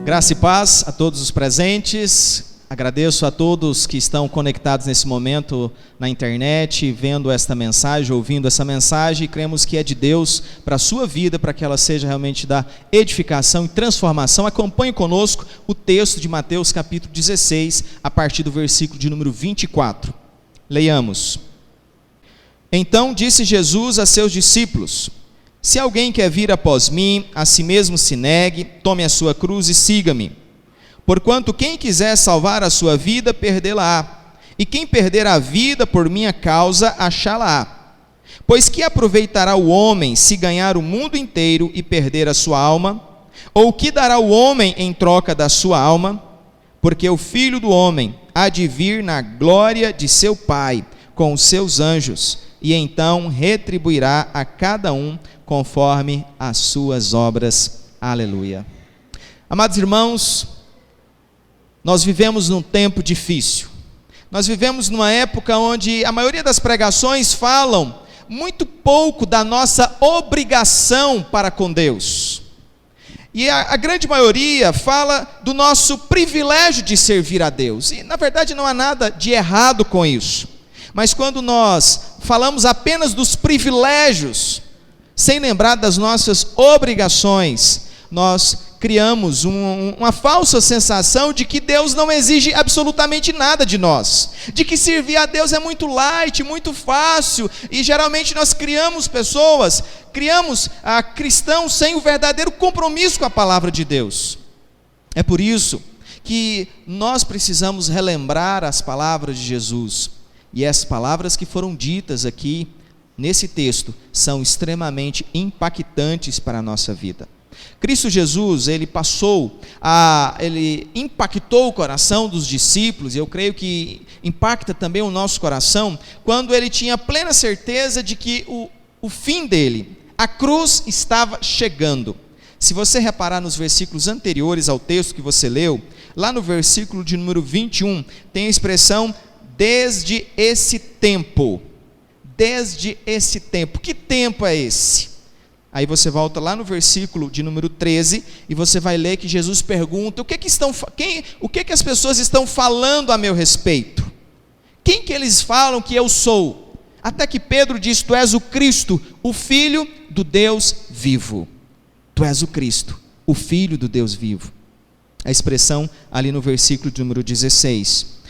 Graça e paz a todos os presentes. Agradeço a todos que estão conectados nesse momento na internet, vendo esta mensagem, ouvindo essa mensagem, e cremos que é de Deus para a sua vida, para que ela seja realmente da edificação e transformação. Acompanhe conosco o texto de Mateus capítulo 16, a partir do versículo de número 24. Leiamos. Então disse Jesus a seus discípulos: se alguém quer vir após mim, a si mesmo se negue, tome a sua cruz e siga-me. Porquanto quem quiser salvar a sua vida, perdê-la-á. E quem perder a vida por minha causa, achá-la-á. Pois que aproveitará o homem se ganhar o mundo inteiro e perder a sua alma? Ou que dará o homem em troca da sua alma? Porque o Filho do Homem há de vir na glória de seu Pai, com os seus anjos, e então retribuirá a cada um conforme as suas obras. Aleluia. Amados irmãos, nós vivemos num tempo difícil. Nós vivemos numa época onde a maioria das pregações falam muito pouco da nossa obrigação para com Deus. E a grande maioria fala do nosso privilégio de servir a Deus. E na verdade não há nada de errado com isso. Mas quando nós falamos apenas dos privilégios, sem lembrar das nossas obrigações, nós criamos uma falsa sensação de que Deus não exige absolutamente nada de nós, de que servir a Deus é muito light, muito fácil, e geralmente nós criamos cristãos sem o verdadeiro compromisso com a palavra de Deus. É por isso que nós precisamos relembrar as palavras de Jesus, e as palavras que foram ditas aqui nesse texto são extremamente impactantes para a nossa vida. Cristo Jesus, ele impactou o coração dos discípulos, e eu creio que impacta também o nosso coração, quando ele tinha plena certeza de que o fim dele, a cruz, estava chegando. Se você reparar nos versículos anteriores ao texto que você leu, lá no versículo de número 21, tem a expressão desde esse tempo. Desde esse tempo. Que tempo é esse? Aí você volta lá no versículo de número 13 e você vai ler que Jesus pergunta: o que as pessoas estão falando a meu respeito? Quem que eles falam que eu sou? Até que Pedro diz: tu és o Cristo, o Filho do Deus vivo. Tu és o Cristo, o Filho do Deus vivo. A expressão ali no versículo de número 16.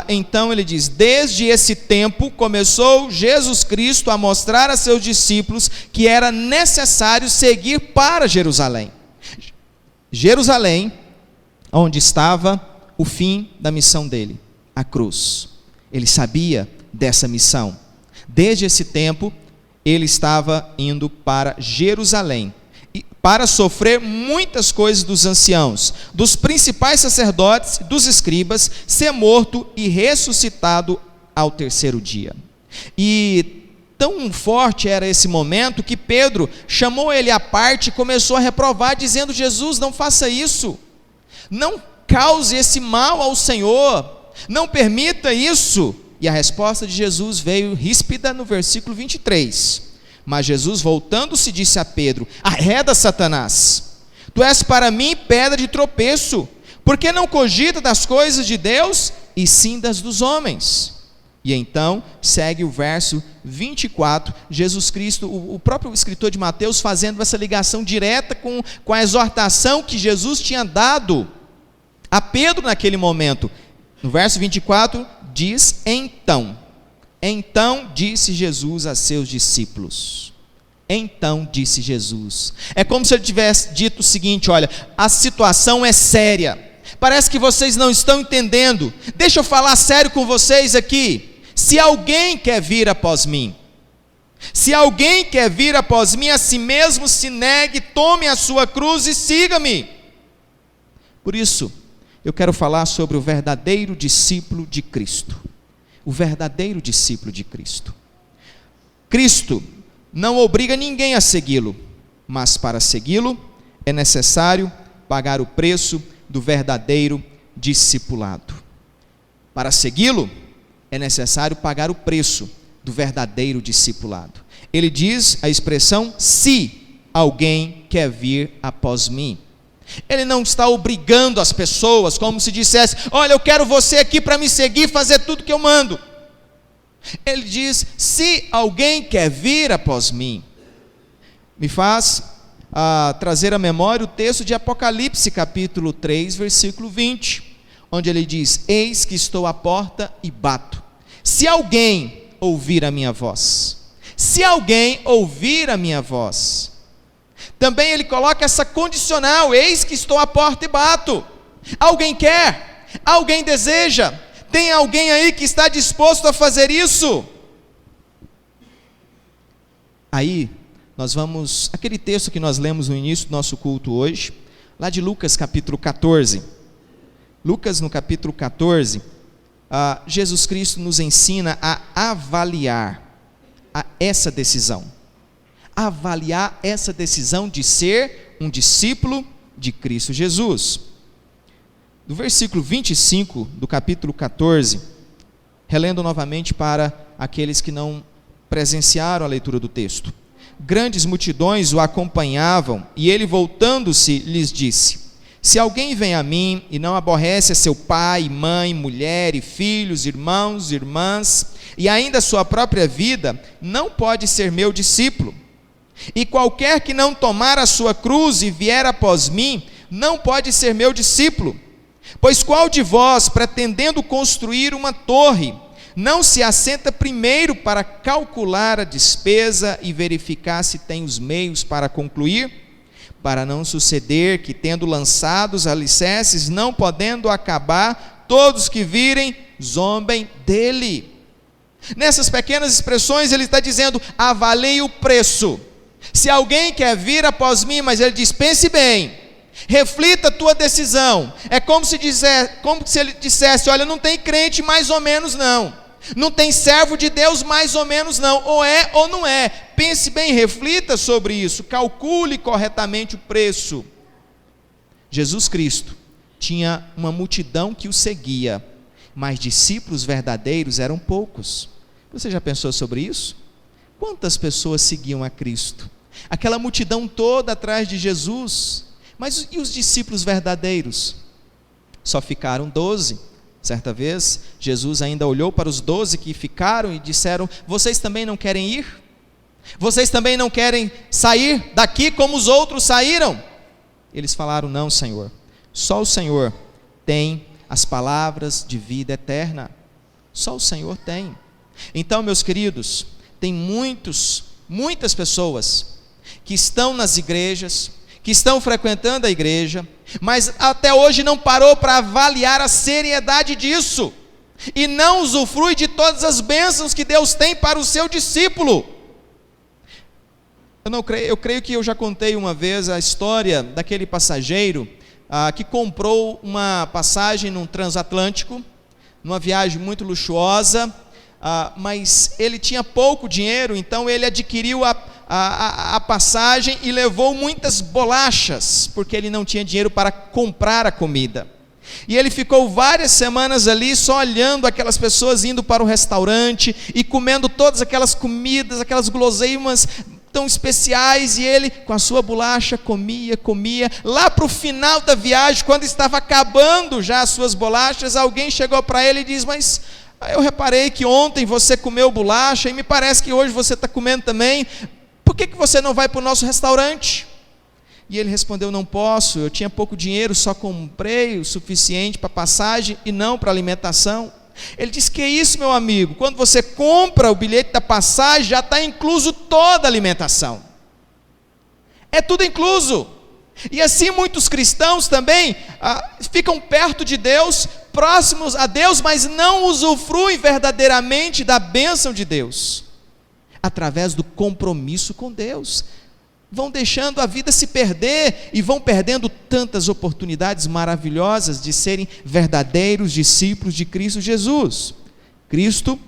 Então ele diz: desde esse tempo começou Jesus Cristo a mostrar a seus discípulos que era necessário seguir para Jerusalém. Jerusalém, onde estava o fim da missão dele, a cruz. Ele sabia dessa missão. Desde esse tempo ele estava indo para Jerusalém, para sofrer muitas coisas dos anciãos, dos principais sacerdotes, dos escribas, ser morto e ressuscitado ao terceiro dia. E tão forte era esse momento que Pedro chamou ele à parte e começou a reprovar, dizendo: Jesus, não faça isso, não cause esse mal ao Senhor, não permita isso. E a resposta de Jesus veio ríspida no versículo 23. Mas Jesus, voltando-se, disse a Pedro: arreda, Satanás, tu és para mim pedra de tropeço, porque não cogita das coisas de Deus, e sim das dos homens. E então segue o verso 24, Jesus Cristo, o próprio escritor de Mateus, fazendo essa ligação direta com a exortação que Jesus tinha dado a Pedro naquele momento. No verso 24 diz: Então disse Jesus a seus discípulos. Então disse Jesus. É como se ele tivesse dito o seguinte: olha, a situação é séria. Parece que vocês não estão entendendo. Deixa eu falar sério com vocês aqui. Se alguém quer vir após mim, a si mesmo se negue, tome a sua cruz e siga-me. Por isso, eu quero falar sobre o verdadeiro discípulo de Cristo. O verdadeiro discípulo de Cristo. Cristo não obriga ninguém a segui-lo, mas para segui-lo é necessário pagar o preço do verdadeiro discipulado. Para segui-lo é necessário pagar o preço do verdadeiro discipulado. Ele diz a expressão se alguém quer vir após mim. Ele não está obrigando as pessoas, como se dissesse: olha, eu quero você aqui para me seguir, fazer tudo que eu mando. Ele diz: se alguém quer vir após mim. Me faz trazer à memória o texto de Apocalipse, capítulo 3, versículo 20, onde ele diz: eis que estou à porta e bato. Se alguém ouvir a minha voz, se alguém ouvir a minha voz. Também ele coloca essa condicional: eis que estou à porta e bato. Alguém quer? Alguém deseja? Tem alguém aí que está disposto a fazer isso? Aí, nós vamos, aquele texto que nós lemos no início do nosso culto hoje, lá de Lucas capítulo 14. Lucas no capítulo 14, Jesus Cristo nos ensina a avaliar essa decisão. Avaliar essa decisão de ser um discípulo de Cristo Jesus. Do versículo 25 do capítulo 14, relendo novamente para aqueles que não presenciaram a leitura do texto. Grandes multidões o acompanhavam, e ele, voltando-se, lhes disse: se alguém vem a mim e não aborrece a seu pai, mãe, mulher e filhos, irmãos, irmãs, e ainda a sua própria vida, não pode ser meu discípulo. E qualquer que não tomar a sua cruz e vier após mim, não pode ser meu discípulo. Pois qual de vós, pretendendo construir uma torre, não se assenta primeiro para calcular a despesa e verificar se tem os meios para concluir? Para não suceder que, tendo lançado os alicerces, não podendo acabar, todos que virem, zombem dele. Nessas pequenas expressões ele está dizendo: avalie o preço. Se alguém quer vir após mim, mas ele diz: pense bem, reflita a tua decisão. É como se ele dissesse: olha, não tem crente mais ou menos não, não tem servo de Deus mais ou menos não, ou é ou não é. Pense bem, reflita sobre isso, calcule corretamente o preço. Jesus Cristo tinha uma multidão que o seguia, mas discípulos verdadeiros eram poucos. Você já pensou sobre isso? Quantas pessoas seguiam a Cristo? Aquela multidão toda atrás de Jesus, mas e os discípulos verdadeiros? Só ficaram 12. Certa vez, Jesus ainda olhou para os 12 que ficaram e disseram: vocês também não querem ir? Vocês também não querem sair daqui como os outros saíram? Eles falaram: não, Senhor, só o Senhor tem as palavras de vida eterna, só o Senhor tem. Então, meus queridos, tem muitas pessoas que estão nas igrejas, que estão frequentando a igreja, mas até hoje não parou para avaliar a seriedade disso, e não usufrui de todas as bênçãos que Deus tem para o seu discípulo. Eu creio que eu já contei uma vez a história daquele passageiro que comprou uma passagem num transatlântico, numa viagem muito luxuosa, mas ele tinha pouco dinheiro, então ele adquiriu a passagem e levou muitas bolachas, porque ele não tinha dinheiro para comprar a comida. E ele ficou várias semanas ali só olhando aquelas pessoas indo para o restaurante e comendo todas aquelas comidas, aquelas guloseimas tão especiais, e ele com a sua bolacha comia. Lá para o final da viagem, quando estava acabando já as suas bolachas, alguém chegou para ele e diz: mas eu reparei que ontem você comeu bolacha e me parece que hoje você está comendo também, por que você não vai para o nosso restaurante? E ele respondeu: não posso, eu tinha pouco dinheiro, só comprei o suficiente para passagem e não para alimentação. Ele disse: que isso, meu amigo, quando você compra o bilhete da passagem, já está incluso toda a alimentação, é tudo incluso. E assim muitos cristãos também ficam perto de Deus, próximos a Deus, mas não usufruem verdadeiramente da bênção de Deus, através do compromisso com Deus. Vão deixando a vida se perder e vão perdendo tantas oportunidades maravilhosas de serem verdadeiros discípulos de Cristo Jesus. Cristo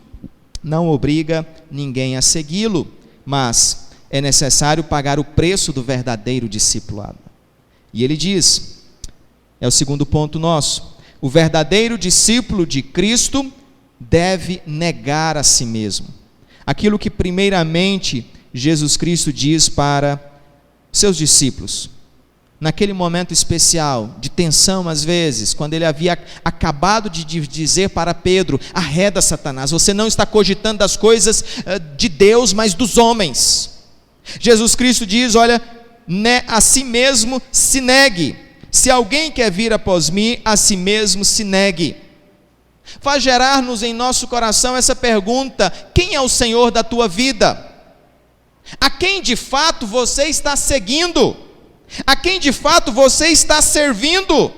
não obriga ninguém a segui-lo, mas é necessário pagar o preço do verdadeiro discipulado. E ele diz, é o segundo ponto nosso: o verdadeiro discípulo de Cristo deve negar a si mesmo. Aquilo que primeiramente Jesus Cristo diz para seus discípulos, naquele momento especial, de tensão às vezes, quando ele havia acabado de dizer para Pedro: arreda, Satanás, você não está cogitando das coisas de Deus, mas dos homens. Jesus Cristo diz: olha, a si mesmo se negue. Se alguém quer vir após mim, a si mesmo se negue. Faz gerar-nos em nosso coração essa pergunta: quem é o Senhor da tua vida? A quem de fato você está seguindo? A quem de fato você está servindo?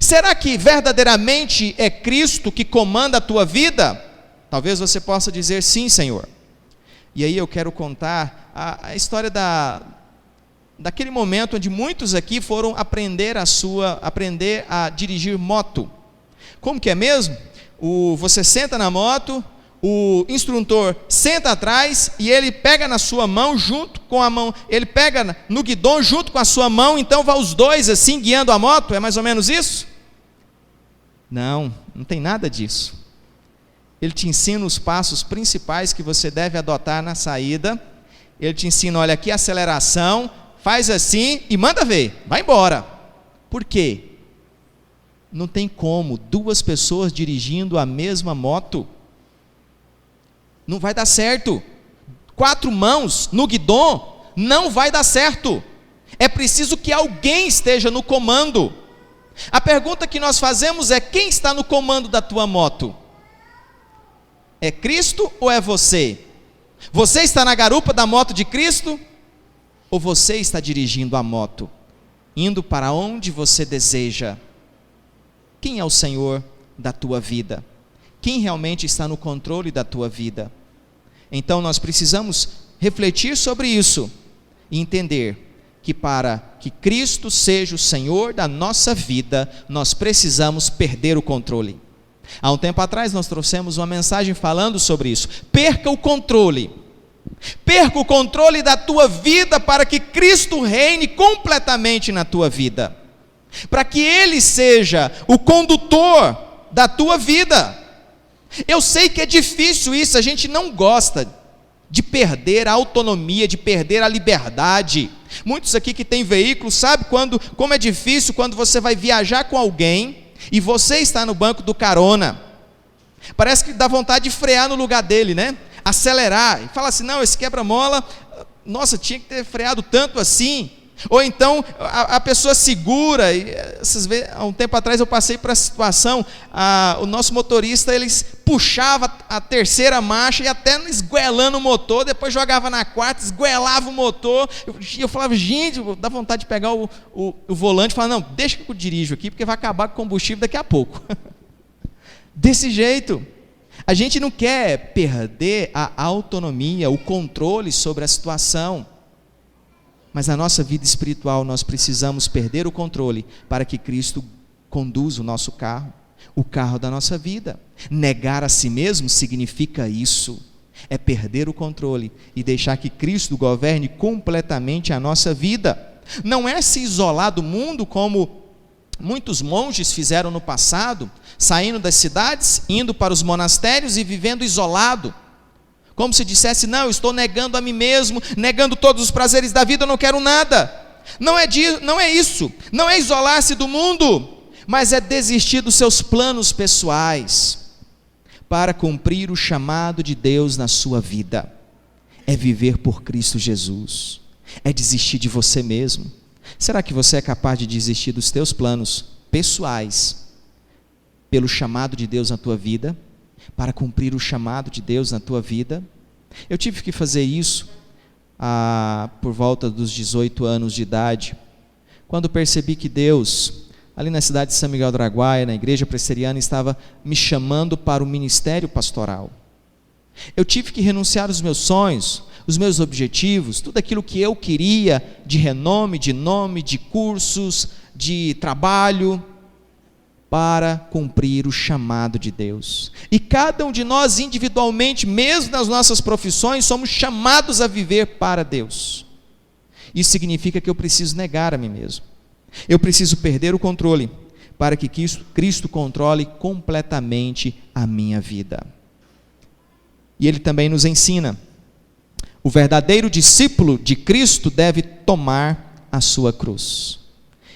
Será que verdadeiramente é Cristo que comanda a tua vida? Talvez você possa dizer: sim, Senhor. E aí eu quero contar a história daquele momento onde muitos aqui foram aprender a dirigir moto. Como que é mesmo? Você senta na moto, o instrutor senta atrás e ele pega na sua mão junto com a mão, ele pega no guidão junto com a sua mão, então vai os dois assim guiando a moto, é mais ou menos isso? Não tem nada disso. Ele te ensina os passos principais que você deve adotar na saída, ele te ensina: olha aqui a aceleração, faz assim e manda ver, vai embora. Por quê? Não tem como duas pessoas dirigindo a mesma moto, não vai dar certo. 4 mãos no guidão não vai dar certo. É preciso que alguém esteja no comando. A pergunta que nós fazemos é: quem está no comando da tua moto? É Cristo ou é você? Você está na garupa da moto de Cristo? Ou você está dirigindo a moto, indo para onde você deseja? Quem é o Senhor da tua vida? Quem realmente está no controle da tua vida? Então nós precisamos refletir sobre isso e entender que para que Cristo seja o Senhor da nossa vida, nós precisamos perder o controle. Há um tempo atrás nós trouxemos uma mensagem falando sobre isso. Perca o controle. Perca o controle da tua vida para que Cristo reine completamente na tua vida. Para que Ele seja o condutor da tua vida. Eu sei que é difícil isso, a gente não gosta de perder a autonomia, de perder a liberdade. Muitos aqui que têm veículo sabem como é difícil quando você vai viajar com alguém e você está no banco do carona. Parece que dá vontade de frear no lugar dele, né? Acelerar, e fala assim: não, esse quebra-mola, nossa, tinha que ter freado tanto assim. Ou então a pessoa segura, e há um tempo atrás eu passei por essa situação, o nosso motorista, ele puxava a terceira marcha e até esguelando o motor, depois jogava na quarta, esguelava o motor, eu falava: gente, dá vontade de pegar o volante e falar: não, deixa que eu dirijo aqui, porque vai acabar com o combustível daqui a pouco. Desse jeito, a gente não quer perder a autonomia, o controle sobre a situação. Mas na nossa vida espiritual nós precisamos perder o controle para que Cristo conduza o nosso carro, o carro da nossa vida. Negar a si mesmo significa isso, é perder o controle e deixar que Cristo governe completamente a nossa vida. Não é se isolar do mundo como muitos monges fizeram no passado, saindo das cidades, indo para os monastérios e vivendo isolado. Como se dissesse: não, eu estou negando a mim mesmo, negando todos os prazeres da vida, eu não quero nada. Não é isso, não é isolar-se do mundo, mas é desistir dos seus planos pessoais, para cumprir o chamado de Deus na sua vida. É viver por Cristo Jesus, é desistir de você mesmo. Será que você é capaz de desistir dos teus planos pessoais, pelo chamado de Deus na tua vida? Para cumprir o chamado de Deus na tua vida? Eu tive que fazer isso por volta dos 18 anos de idade, quando percebi que Deus, ali na cidade de São Miguel do Araguaia, na igreja presbiteriana, estava me chamando para o ministério pastoral. Eu tive que renunciar aos meus sonhos, os meus objetivos, tudo aquilo que eu queria de renome, de nome, de cursos, de trabalho, para cumprir o chamado de Deus. E cada um de nós individualmente, mesmo nas nossas profissões, somos chamados a viver para Deus. Isso significa que eu preciso negar a mim mesmo. Eu preciso perder o controle para que Cristo controle completamente a minha vida. E Ele também nos ensina O verdadeiro discípulo de Cristo deve tomar a sua cruz.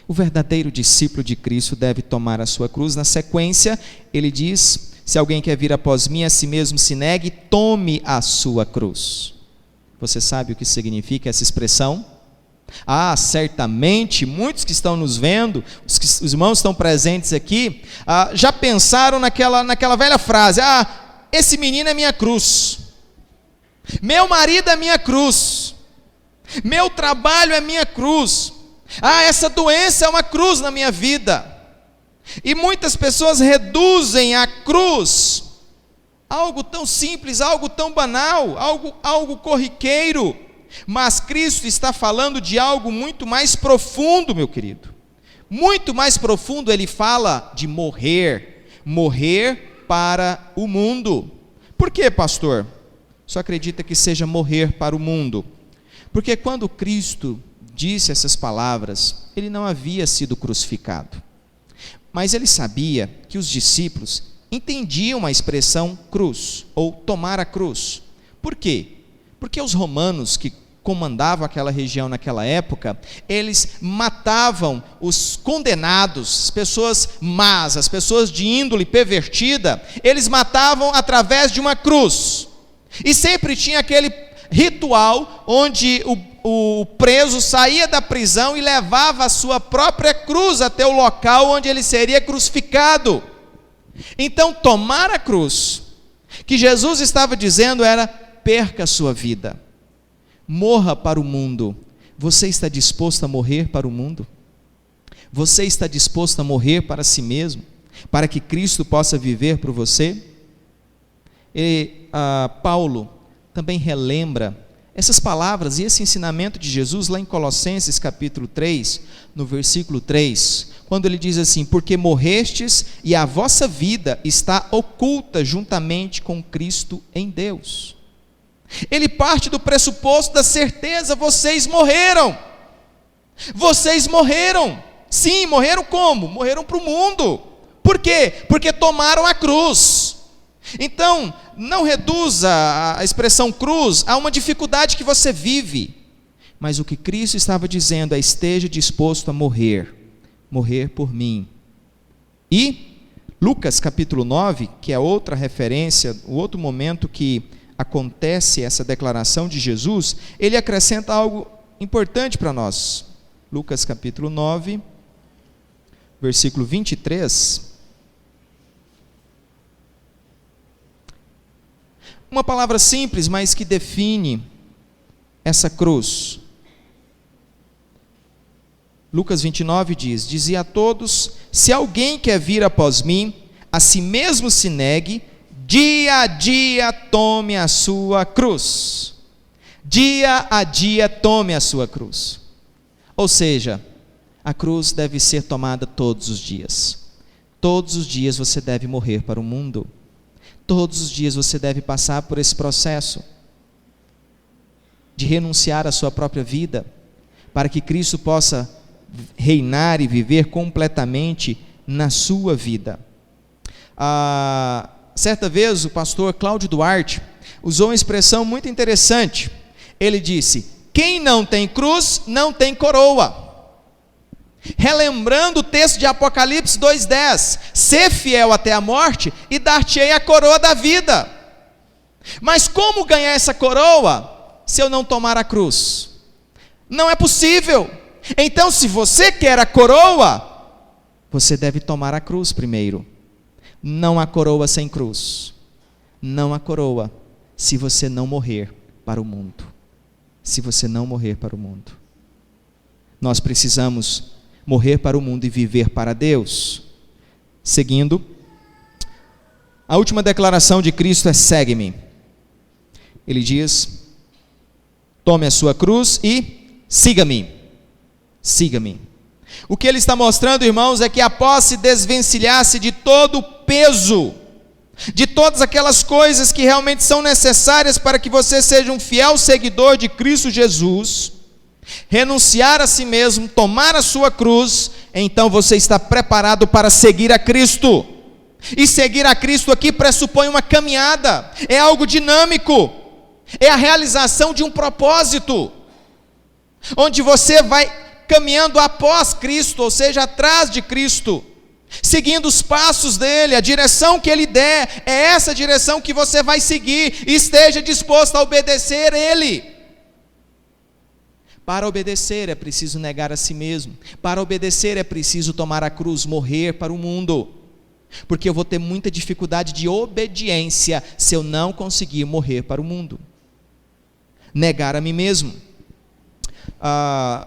O verdadeiro discípulo de Cristo deve tomar a sua cruz. Na sequência, ele diz: se alguém quer vir após mim, a si mesmo se negue, tome a sua cruz. Você sabe o que significa essa expressão? Certamente, muitos que estão nos vendo, os irmãos estão presentes aqui, já pensaram naquela velha frase: esse menino é minha cruz, meu marido é minha cruz, meu trabalho é minha cruz, essa doença é uma cruz na minha vida. E muitas pessoas reduzem a cruz a algo tão simples, algo tão banal, algo corriqueiro. Mas Cristo está falando de algo muito mais profundo, meu querido. Muito mais profundo. Ele fala de morrer para o mundo. Por que, pastor? Só acredita que seja morrer para o mundo? Porque quando Cristo disse essas palavras, ele não havia sido crucificado. Mas ele sabia que os discípulos entendiam a expressão cruz, ou tomar a cruz. Por quê? Porque os romanos que comandavam aquela região naquela época, eles matavam os condenados, as pessoas más, as pessoas de índole pervertida, eles matavam através de uma cruz. E sempre tinha aquele ritual onde o preso saía da prisão e levava a sua própria cruz até o local onde ele seria crucificado. Então, tomar a cruz, que Jesus estava dizendo era: perca a sua vida, morra para o mundo. Você está disposto a morrer para o mundo? Você está disposto a morrer para si mesmo, para que Cristo possa viver por você? E Paulo também relembra essas palavras e esse ensinamento de Jesus lá em Colossenses capítulo 3, no versículo 3, quando ele diz assim: porque morrestes e a vossa vida está oculta juntamente com Cristo em Deus. Ele parte do pressuposto da certeza: vocês morreram. Vocês morreram. Sim, morreram como? Morreram para o mundo. Por quê? Porque tomaram a cruz. Então, não reduza a expressão cruz a uma dificuldade que você vive. Mas o que Cristo estava dizendo é: esteja disposto a morrer por mim. E Lucas capítulo 9, que é outra referência, o outro momento que acontece essa declaração de Jesus, ele acrescenta algo importante para nós. Lucas capítulo 9, versículo 23. Uma palavra simples, mas que define essa cruz. Lucas 29 diz: dizia a todos: se alguém quer vir após mim, a si mesmo se negue, dia a dia tome a sua cruz. Dia a dia tome a sua cruz. Ou seja, a cruz deve ser tomada todos os dias. Todos os dias você deve morrer para o mundo. Todos os dias você deve passar por esse processo de renunciar à sua própria vida, para que Cristo possa reinar e viver completamente na sua vida. Certa vez o pastor Cláudio Duarte usou uma expressão muito interessante. Ele disse: quem não tem cruz, não tem coroa. Relembrando o texto de Apocalipse 2:10, ser fiel até a morte e dar-te-ei a coroa da vida. Mas como ganhar essa coroa se eu não tomar a cruz? Não é possível. Então, se você quer a coroa, você deve tomar a cruz primeiro. Não há coroa sem cruz. Não há coroa se você não morrer para o mundo. Se você não morrer para o mundo. Nós precisamos morrer para o mundo e viver para Deus. Seguindo, a última declaração de Cristo é: segue-me. Ele diz: tome a sua cruz e siga-me. Siga-me. O que ele está mostrando, irmãos, é que após se desvencilhar-se de todo o peso, de todas aquelas coisas que realmente são necessárias para que você seja um fiel seguidor de Cristo Jesus, renunciar a si mesmo, tomar a sua cruz, então você está preparado para seguir a Cristo. E seguir a Cristo aqui pressupõe uma caminhada, é algo dinâmico. é a realização de um propósito, onde você vai caminhando após Cristo, ou seja, atrás de Cristo, seguindo os passos dele, a direção que ele der, é essa direção que você vai seguir, e esteja disposto a obedecer ele. Para obedecer é preciso negar a si mesmo, para obedecer é preciso tomar a cruz, morrer para o mundo, porque eu vou ter muita dificuldade de obediência se eu não conseguir morrer para o mundo. Negar a mim mesmo.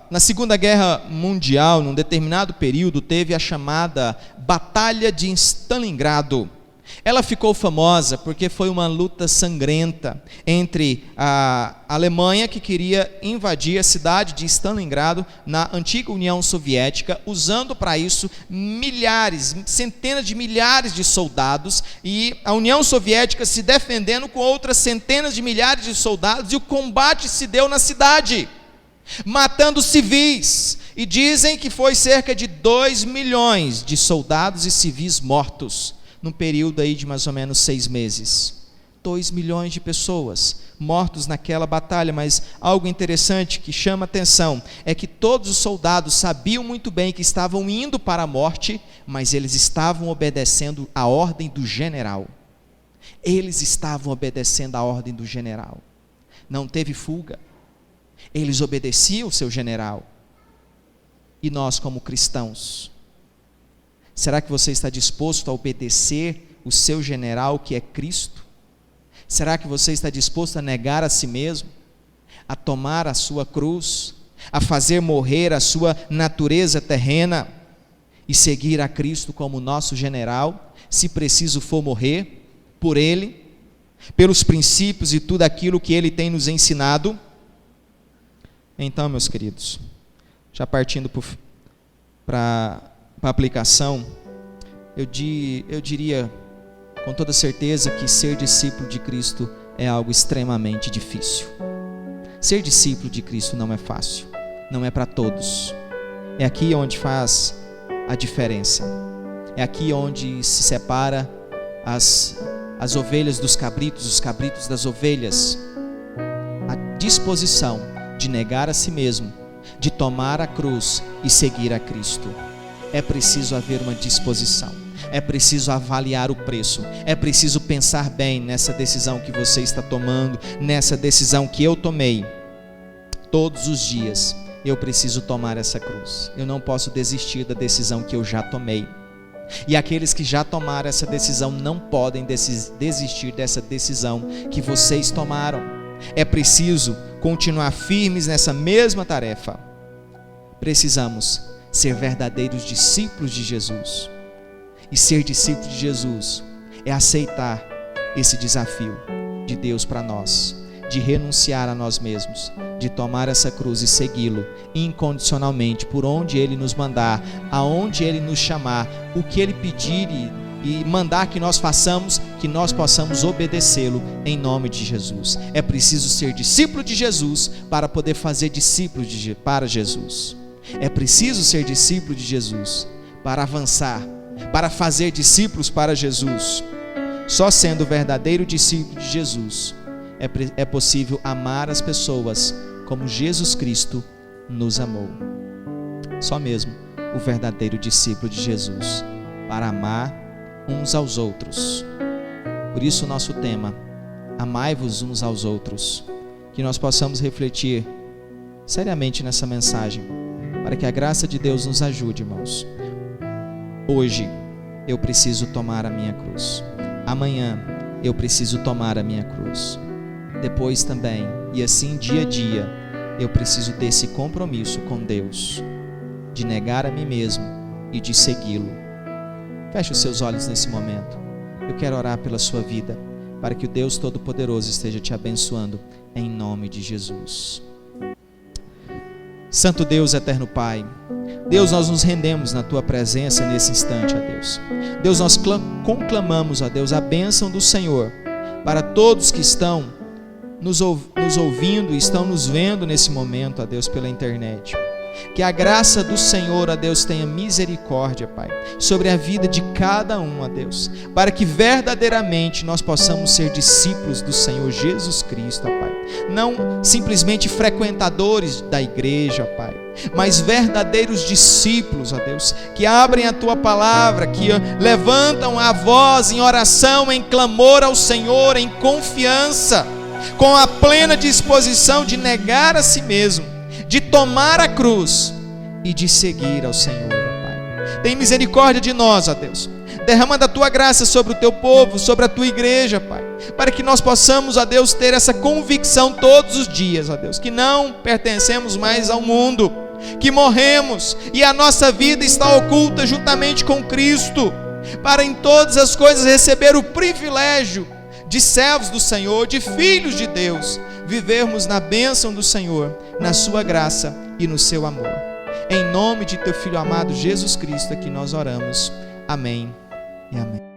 Na Segunda Guerra Mundial, num determinado período, teve a chamada Batalha de Stalingrado. Ela ficou famosa porque foi uma luta sangrenta entre a Alemanha, que queria invadir a cidade de Stalingrado, na antiga União Soviética, usando para isso milhares, centenas de milhares de soldados, e a União Soviética se defendendo com outras centenas de milhares de soldados, e o combate se deu na cidade, matando civis, e dizem que foi cerca de 2 milhões de soldados e civis mortos, num período aí de mais ou menos 6 meses. 2 milhões de pessoas mortos naquela batalha. Mas algo interessante que chama atenção é que todos os soldados sabiam muito bem que estavam indo para a morte, mas eles estavam obedecendo a ordem do general. Eles estavam obedecendo a ordem do general. Não teve fuga. Eles obedeciam o seu general. E nós, como cristãos, será que você está disposto a obedecer o seu general, que é Cristo? Será que você está disposto a negar a si mesmo, a tomar a sua cruz, a fazer morrer a sua natureza terrena e seguir a Cristo como nosso general, se preciso for morrer por Ele, pelos princípios e tudo aquilo que Ele tem nos ensinado? Então, meus queridos, já partindo para a aplicação, eu diria com toda certeza que ser discípulo de Cristo é algo extremamente difícil. Ser discípulo de Cristo não é fácil, não é para todos. É aqui onde faz a diferença, é aqui onde se separa as ovelhas dos cabritos, os cabritos das ovelhas. A disposição de negar a si mesmo, de tomar a cruz e seguir a Cristo. É preciso haver uma disposição, é preciso avaliar o preço, é preciso pensar bem nessa decisão que você está tomando, nessa decisão que eu tomei. Todos os dias eu preciso tomar essa cruz, eu não posso desistir da decisão que eu já tomei. E aqueles que já tomaram essa decisão não podem desistir dessa decisão que vocês tomaram. É preciso continuar firmes nessa mesma tarefa. Precisamos ser verdadeiros discípulos de Jesus. E ser discípulo de Jesus é aceitar esse desafio de Deus para nós, de renunciar a nós mesmos, de tomar essa cruz e segui-lo incondicionalmente, por onde Ele nos mandar, aonde Ele nos chamar, o que Ele pedir e mandar que nós façamos, que nós possamos obedecê-lo em nome de Jesus. É preciso ser discípulo de Jesus para poder fazer discípulos para Jesus. É preciso ser discípulo de Jesus para avançar, para fazer discípulos para Jesus. Só sendo verdadeiro discípulo de Jesus é possível amar as pessoas como Jesus Cristo nos amou. Só mesmo o verdadeiro discípulo de Jesus para amar uns aos outros. Por isso o nosso tema, amai-vos uns aos outros. Que nós possamos refletir seriamente nessa mensagem, para que a graça de Deus nos ajude, irmãos. Hoje eu preciso tomar a minha cruz. Amanhã eu preciso tomar a minha cruz. Depois também, e assim dia a dia, eu preciso ter esse compromisso com Deus, de negar a mim mesmo e de segui-lo. Feche os seus olhos nesse momento. Eu quero orar pela sua vida, para que o Deus Todo-Poderoso esteja te abençoando, em nome de Jesus. Santo Deus, eterno Pai, Deus, nós nos rendemos na Tua presença nesse instante, ó Deus. Deus, nós conclamamos, ó Deus, a bênção do Senhor para todos que estão nos ouvindo e estão nos vendo nesse momento, ó Deus, pela internet. Que a graça do Senhor, ó Deus, tenha misericórdia, Pai, sobre a vida de cada um, ó Deus, para que verdadeiramente nós possamos ser discípulos do Senhor Jesus Cristo, ó Pai. Não simplesmente frequentadores da igreja, ó Pai, mas verdadeiros discípulos, ó Deus, que abrem a Tua palavra, que levantam a voz em oração, em clamor ao Senhor, em confiança, com a plena disposição de negar a si mesmo, de tomar a cruz e de seguir ao Senhor, ó Pai. Tem misericórdia de nós, ó Deus. Derrama da Tua graça sobre o Teu povo, sobre a Tua igreja, Pai, para que nós possamos, ó Deus, ter essa convicção todos os dias, ó Deus, que não pertencemos mais ao mundo, que morremos e a nossa vida está oculta juntamente com Cristo, para em todas as coisas receber o privilégio de servos do Senhor, de filhos de Deus, vivermos na bênção do Senhor, na Sua graça e no Seu amor. Em nome de Teu Filho amado Jesus Cristo é que nós oramos. Amém e amém.